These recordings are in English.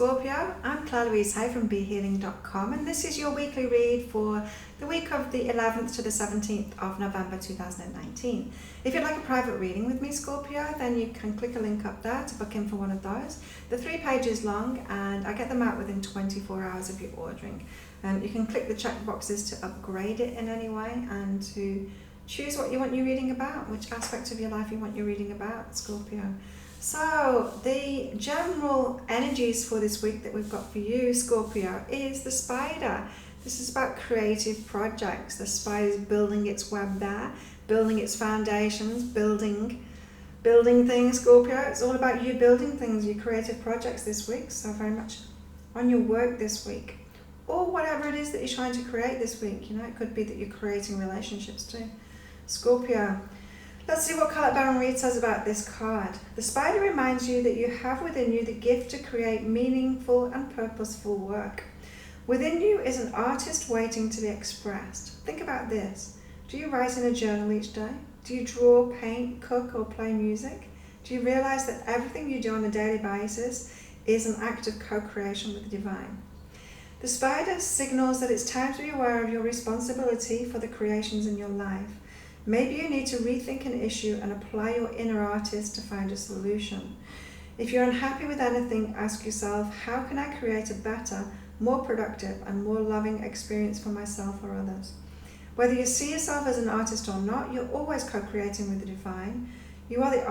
Scorpio, I'm Claire Louise Hay from BeHealing.com, and this is your weekly read for the week of the 11th to the 17th of November 2019. If you'd like a private reading with me, Scorpio, then you can click a link up there to book in for one of those. They're 3 pages long and I get them out within 24 hours if you're ordering. You can click the check boxes to upgrade it in any way and to choose what you want your reading about, which aspect of your life you want your reading about, Scorpio. So the general energies for this week that we've got for you, Scorpio, is the spider. This is about creative projects. The spider is building its web there, building its foundations, building things, Scorpio. It's all about you building things, your creative projects this week. So very much on your work this week, or whatever it is that you're trying to create this week. You know, it could be that you're creating relationships too, Scorpio. Let's see what Colette Baron-Reid says about this card. The spider reminds you that you have within you the gift to create meaningful and purposeful work. Within you is an artist waiting to be expressed. Think about this. Do you write in a journal each day? Do you draw, paint, cook, or play music? Do you realize that everything you do on a daily basis is an act of co-creation with the divine? The spider signals that it's time to be aware of your responsibility for the creations in your life. Maybe you need to rethink an issue and apply your inner artist to find a solution. If you're unhappy with anything, ask yourself, how can I create a better, more productive and more loving experience for myself or others? Whether you see yourself as an artist or not, you're always co-creating with the divine. You are the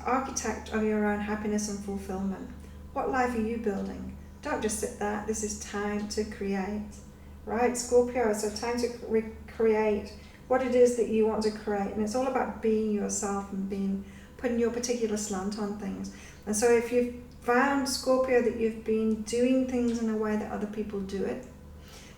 architect of your own happiness and fulfillment. What life are you building? Don't just sit there. This is time to create. Right, Scorpio, so time to recreate what it is that you want to create, and it's all about being yourself and putting your particular slant on things. And so if you've found, Scorpio, that you've been doing things in a way that other people do it,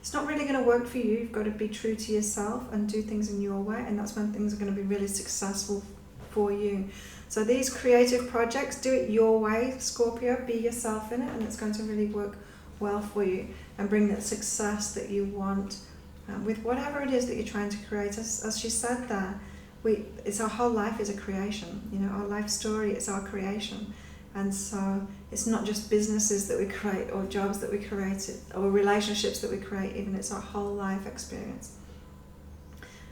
it's not really going to work for you. You've got to be true to yourself and do things in your way, and that's when things are going to be really successful for you. So these creative projects, do it your way, Scorpio, be yourself in it, and it's going to really work well for you and bring that success that you want. With whatever it is that you're trying to create, as she said there, it's our whole life is a creation. You know, our life story is our creation, and so it's not just businesses that we create, or jobs that we create, or relationships that we create. Even it's our whole life experience.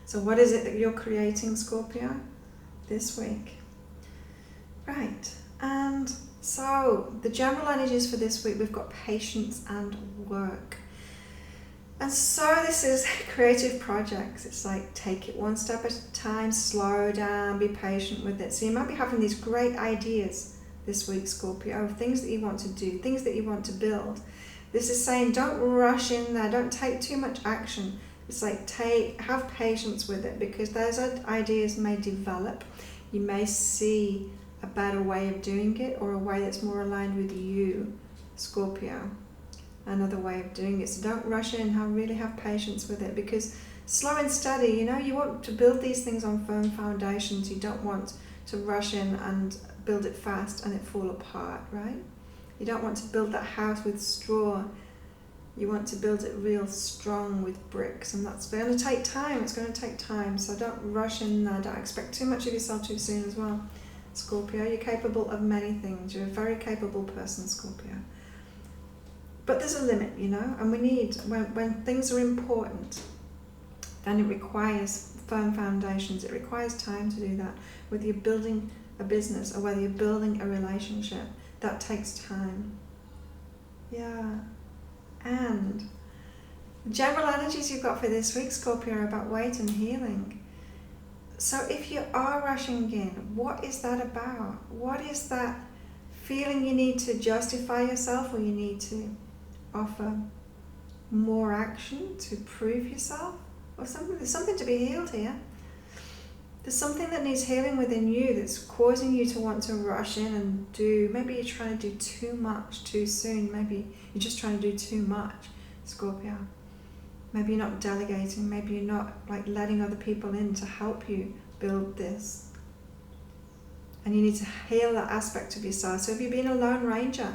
So, what is it that you're creating, Scorpio, this week? Right, and so the general energies for this week, we've got patience and work. And so this is creative projects. It's like take it one step at a time, slow down, be patient with it. So you might be having these great ideas this week, Scorpio, of things that you want to do, things that you want to build. This is saying don't rush in there, don't take too much action. It's like have patience with it, because those ideas may develop. You may see a better way of doing it, or a way that's more aligned with you, Scorpio. Another way of doing it. So don't rush in, really have patience with it, because slow and steady, you know, you want to build these things on firm foundations. You don't want to rush in and build it fast and it fall apart, right? You don't want to build that house with straw. You want to build it real strong with bricks, and that's going to take time. It's going to take time, so don't rush in there. Don't expect too much of yourself too soon as well, Scorpio. You're capable of many things. You're a very capable person, Scorpio. But there's a limit, you know, and we need, when things are important, then it requires firm foundations. It requires time to do that. Whether you're building a business or whether you're building a relationship, that takes time. Yeah. And the general energies you've got for this week, Scorpio, are about weight and healing. So if you are rushing in, what is that about? What is that feeling you need to justify yourself, or you need to offer more action to prove yourself, or something? There's something to be healed here. There's something that needs healing within you that's causing you to want to rush in and do. Maybe you're trying to do too much too soon. Maybe you're just trying to do too much, Scorpio. Maybe you're not delegating. Maybe you're not like letting other people in to help you build this. And you need to heal that aspect of yourself. So if you've been a lone ranger,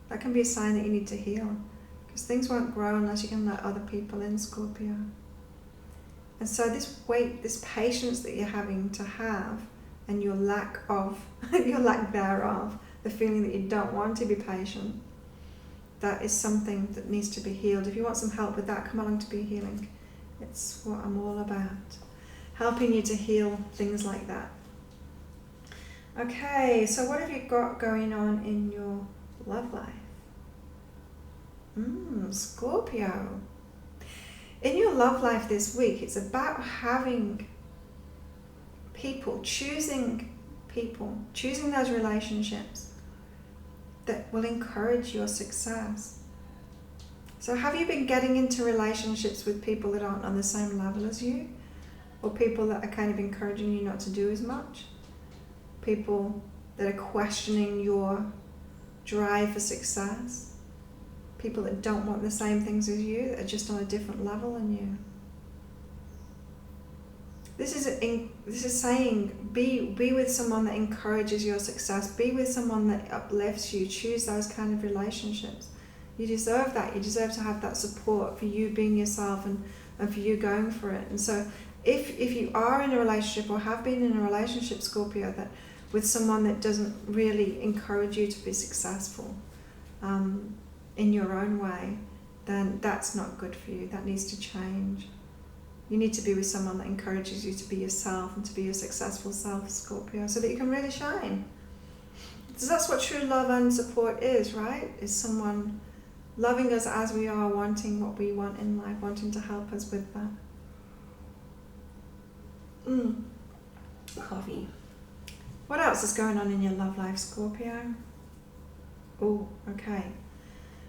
that can be a sign that you need to heal, because things won't grow unless you can let other people in, Scorpio. And so this weight, this patience that you're having to have, and your lack thereof, the feeling that you don't want to be patient, that is something that needs to be healed. If you want some help with that, come along to Be Healing. It's what I'm all about. Helping you to heal things like that. Okay, so what have you got going on in your love life? Scorpio. In your love life this week, it's about having people, choosing those relationships that will encourage your success. So have you been getting into relationships with people that aren't on the same level as you? Or people that are kind of encouraging you not to do as much? People that are questioning your drive for success? People that don't want the same things as you, that are just on a different level than you. This is saying, be with someone that encourages your success. Be with someone that uplifts you. Choose those kind of relationships. You deserve that. You deserve to have that support for you being yourself and for you going for it. And so if you are in a relationship or have been in a relationship, Scorpio, that with someone that doesn't really encourage you to be successful, in your own way, then that's not good for you. That needs to change. You need to be with someone that encourages you to be yourself and to be your successful self, Scorpio, so that you can really shine. So that's what true love and support is, right? Is someone loving us as we are, wanting what we want in life, wanting to help us with that. Coffee. What else is going on in your love life, Scorpio? Oh, okay.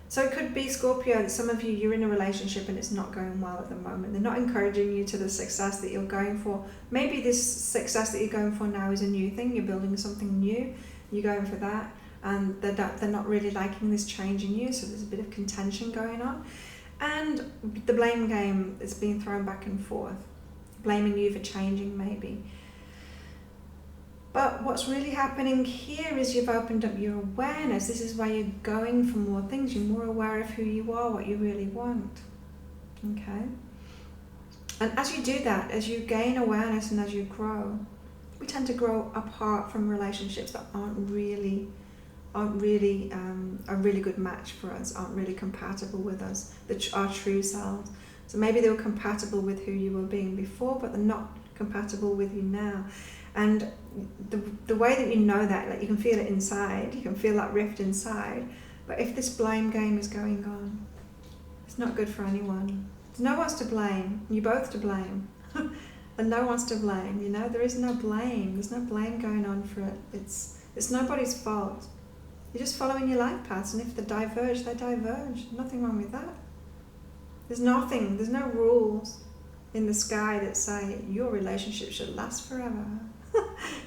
So it could be, Scorpio, that some of you, you're in a relationship and it's not going well at the moment. They're not encouraging you to the success that you're going for. Maybe this success that you're going for now is a new thing. You're building something new. You're going for that. And they're not really liking this change in you. So there's a bit of contention going on. And the blame game is being thrown back and forth. Blaming you for changing, maybe. But what's really happening here is you've opened up your awareness. This is why you're going for more things. You're more aware of who you are, what you really want. Okay? And as you do that, as you gain awareness and as you grow, we tend to grow apart from relationships that aren't really a really good match for us, aren't really compatible with us, our true selves. So maybe they were compatible with who you were being before, but they're not compatible with you now. And the way that you know that, like, you can feel it inside, you can feel that rift inside. But if this blame game is going on, it's not good for anyone. No one wants to blame. You're both to blame. And no one's to blame, you know? There is no blame. There's no blame going on for it. It's nobody's fault. You're just following your life paths, and if they diverge, they diverge. Nothing wrong with that. There's no rules in the sky that say your relationship should last forever.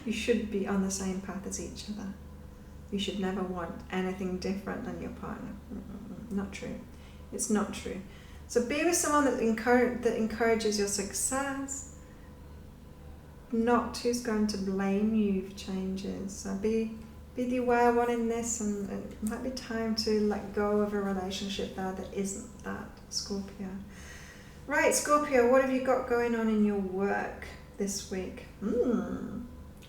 You should be on the same path as each other. You should never want anything different than your partner. Not true. It's not true. So be with someone that encourages your success, not who's going to blame you for changes. So be the aware one in this, and it might be time to let go of a relationship there that isn't that, Scorpio. Right, Scorpio, what have you got going on in your work this week?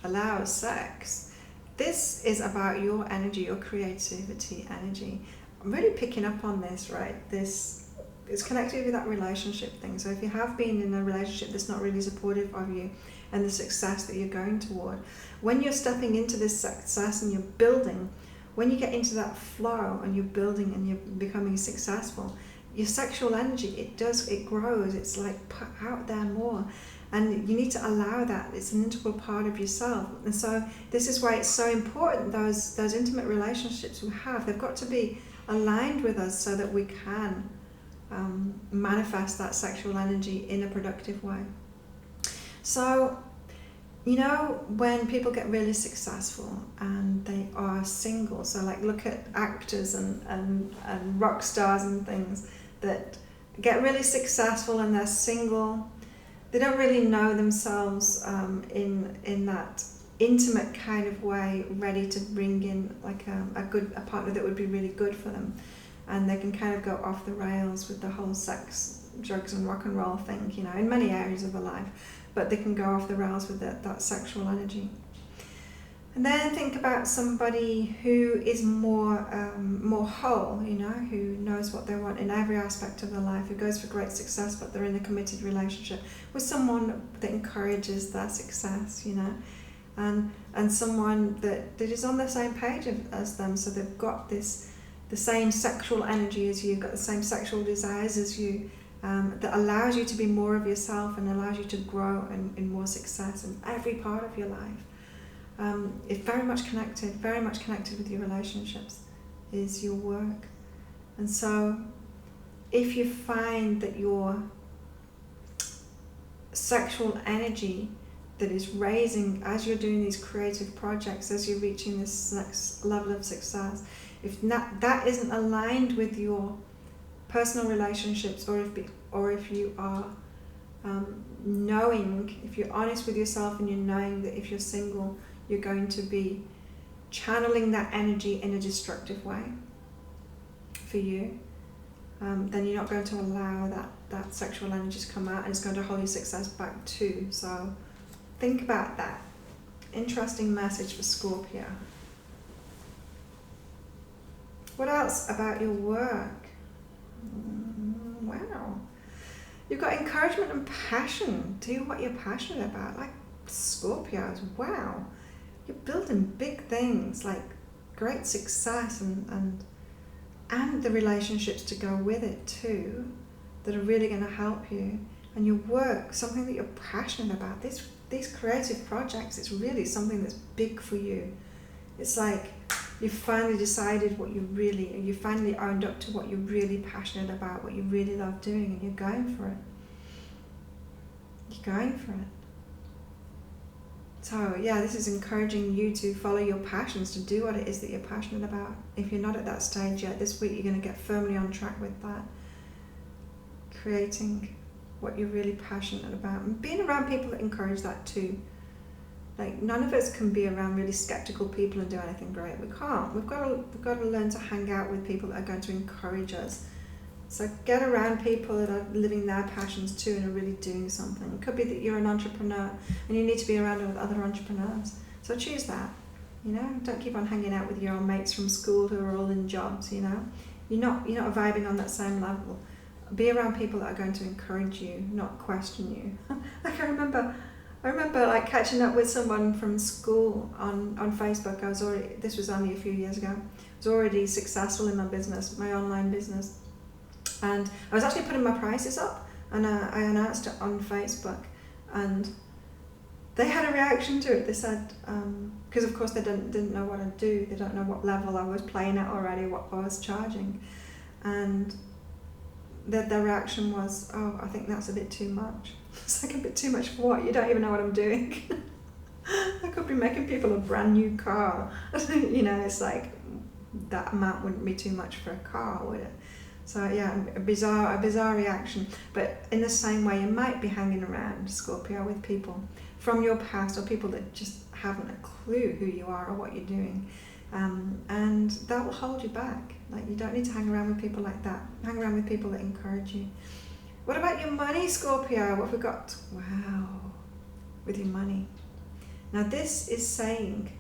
Allow sex. This is about your energy, your creativity energy. I'm really picking up on this, right? This is connected with that relationship thing. So if you have been in a relationship that's not really supportive of you and the success that you're going toward, when you're stepping into this success and you're building, when you get into that flow and you're building and you're becoming successful, your sexual energy, it grows. It's like put out there more. And you need to allow that. It's an integral part of yourself. And so this is why it's so important, those intimate relationships we have, they've got to be aligned with us so that we can manifest that sexual energy in a productive way. So, you know, when people get really successful and they are single, so like look at actors and rock stars and things that get really successful and they're single, they don't really know themselves in that intimate kind of way, ready to bring in like a partner that would be really good for them, and they can kind of go off the rails with the whole sex, drugs and rock and roll thing, you know, in many areas of their life, but they can go off the rails with that sexual energy. And then think about somebody who is more whole, who knows what they want in every aspect of their life, who goes for great success, but they're in a committed relationship with someone that encourages their success, and someone that is on the same page as them, so they've got the same sexual energy as you, got the same sexual desires as you, that allows you to be more of yourself and allows you to grow in more success in every part of your life. It's very much connected with your relationships, is your work. And so if you find that your sexual energy that is raising as you're doing these creative projects, as you're reaching this next level of success, if that isn't aligned with your personal relationships, or if you are knowing, if you're honest with yourself and you're knowing that if you're single, you're going to be channeling that energy in a destructive way for you, then you're not going to allow that sexual energy to come out, and it's going to hold your success back too. So think about that. Interesting message for Scorpio. What else about your work? Wow. You've got encouragement and passion. Do what you're passionate about. Like Scorpios, wow. You're building big things, like great success and the relationships to go with it too, that are really going to help you. And your work, something that you're passionate about. These creative projects, it's really something that's big for you. It's like you've finally decided you finally owned up to what you're really passionate about, what you really love doing, and you're going for it. You're going for it. So yeah, this is encouraging you to follow your passions, to do what it is that you're passionate about. If you're not at that stage yet, this week you're going to get firmly on track with that. Creating what you're really passionate about, and being around people that encourage that too. Like, none of us can be around really skeptical people and do anything great. We can't. We've got to learn to hang out with people that are going to encourage us. So get around people that are living their passions too and are really doing something. It could be that you're an entrepreneur and you need to be around with other entrepreneurs. So choose that. Don't keep on hanging out with your old mates from school who are all in jobs. You're not vibing on that same level. Be around people that are going to encourage you, not question you. Like I remember like catching up with someone from school on Facebook. This was only a few years ago. I was already successful in my business, my online business. And I was actually putting my prices up, and I announced it on Facebook, and they had a reaction to it. They said, because of course they didn't know what I'd do, they don't know what level I was playing at already, what I was charging, and their reaction was, oh, I think that's a bit too much. It's like, a bit too much for what? You don't even know what I'm doing. I could be making people a brand new car. It's like, that amount wouldn't be too much for a car, would it? So yeah, a bizarre reaction. But in the same way, you might be hanging around, Scorpio, with people from your past, or people that just haven't a clue who you are or what you're doing, and that will hold you back. Like, you don't need to hang around with people like that. Hang around with people that encourage you. What about your money, Scorpio? What have we got? Wow, with your money. Now this is saying,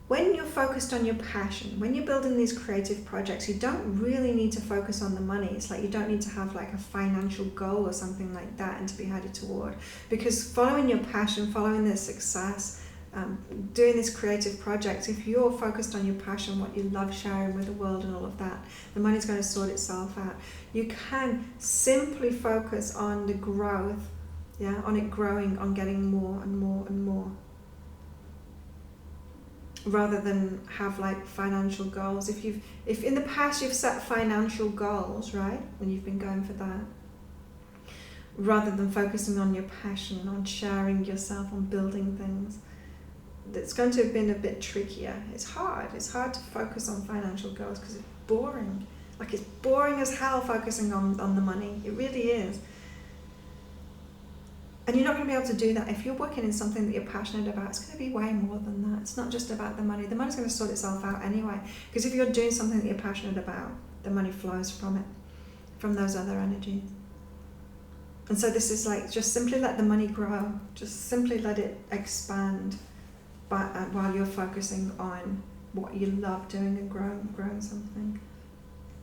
when you're focused on your passion, when you're building these creative projects, you don't really need to focus on the money. It's like you don't need to have like a financial goal or something like that and to be headed toward. Because following your passion, following the success, doing these creative projects, if you're focused on your passion, what you love sharing with the world and all of that, the money's going to sort itself out. You can simply focus on the growth, on it growing, on getting more and more and more, rather than have like financial goals. If in the past you've set financial goals, right, and you've been going for that, rather than focusing on your passion, on sharing yourself, on building things, it's going to have been a bit trickier. It's hard to focus on financial goals because it's boring. Like, it's boring as hell focusing on the money. It really is. And you're not going to be able to do that. If you're working in something that you're passionate about, it's going to be way more than that. It's not just about the money. The money's going to sort itself out anyway. Because if you're doing something that you're passionate about, the money flows from it, from those other energies. And so this is like, just simply let the money grow. Just simply let it expand. while you're focusing on what you love doing and growing something.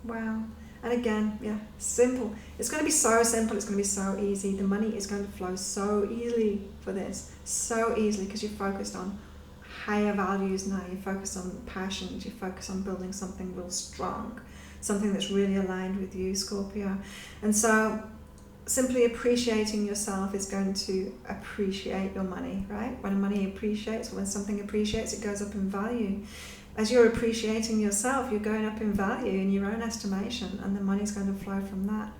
Wow. And again, yeah, simple. It's going to be so simple. It's going to be so easy. The money is going to flow so easily for this. So easily, because you're focused on higher values now. You're focused on passions. You're focused on building something real strong. Something that's really aligned with you, Scorpio. And so simply appreciating yourself is going to appreciate your money, right? When money appreciates, when something appreciates, it goes up in value. As you're appreciating yourself, you're going up in value in your own estimation, and the money's going to flow from that.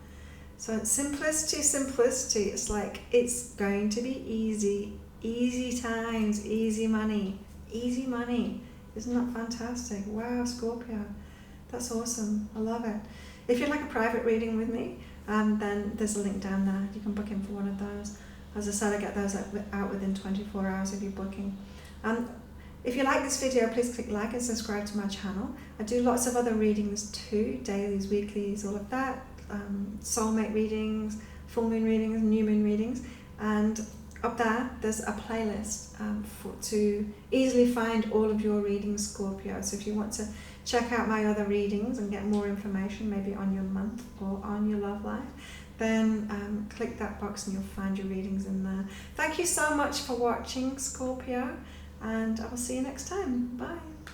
So it's simplicity. It's like, it's going to be easy times, easy money. Isn't that fantastic? Wow, Scorpio. That's awesome. I love it. If you'd like a private reading with me, then there's a link down there. You can book in for one of those. As I said, I get those out within 24 hours of your booking. If you like this video, please click like and subscribe to my channel. I do lots of other readings too, dailies, weeklies, all of that. Soulmate readings, full moon readings, new moon readings. And up there, there's a playlist to easily find all of your readings, Scorpio. So if you want to check out my other readings and get more information, maybe on your month or on your love life, then click that box and you'll find your readings in there. Thank you so much for watching, Scorpio, and I will see you next time. Bye.